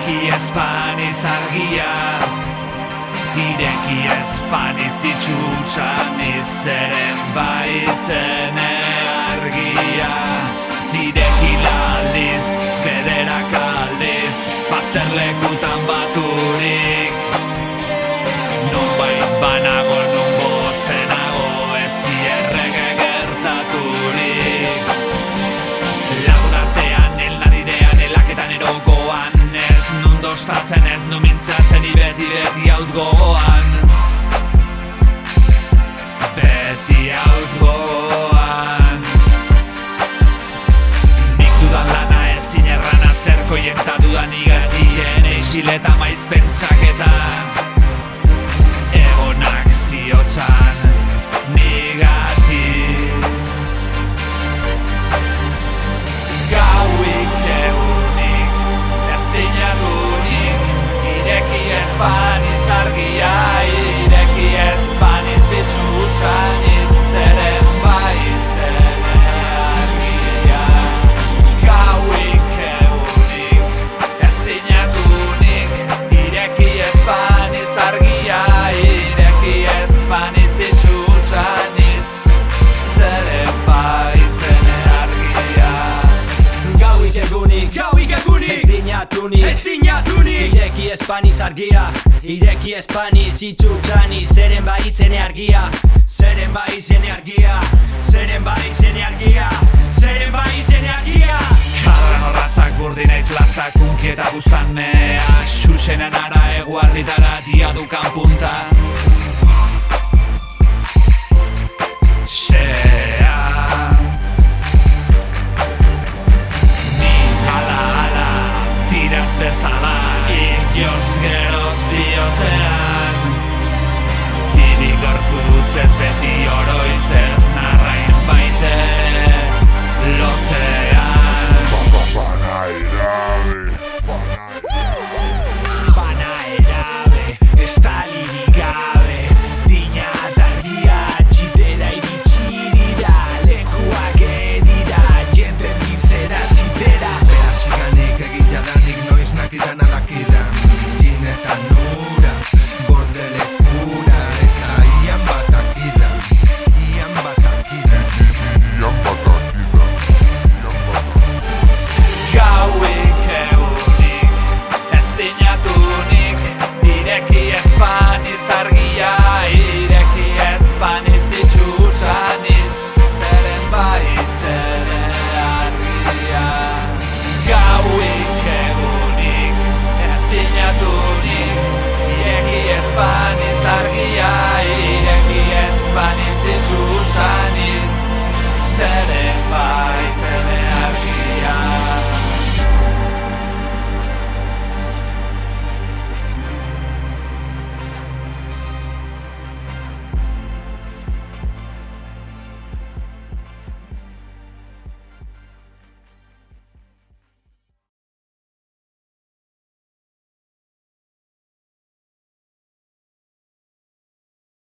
Ireki espaniz argia, ireki espaniz itxutxan izeren baizen argia. Ireki laliz, bederak aldiz, bazterlekutan baturik. Nonbait banago, non botzenago, ez errege gertaturik. Lagunartean, elnadidean, elaketan erogoan, ez nun dostatzen, ez nun mintzatzen, beti haut gogoan. Beti haut gogoan. Nik dudan lana ezin errana zerkoien ta dudan igatien, eixileta maiz pentsaketan. Egonak ziotzan negatik. Gauik egunik, ez dinadunik, ireki espaniz argia, ireki espaniz itxutxan izeren baizen argia. Gauik egunik, ez dinadunik, ireki espaniz argia, ireki espaniz itxutxan izeren baizen argia. Gauik egunik, ez dinatunik, ireki espaniz argia, ireki espaniz itxutxan izeren baizen argia. Zeren baizen argia, zeren baizen argia, zeren baizen argia. Kadran horratzak burdinaiz latzak unkieta buztanea, xuxenen ara eguarditara diadukan punta. Xea Ni ala tiratz bezala, ikioz geroz bihotzean. Hiri gorputzez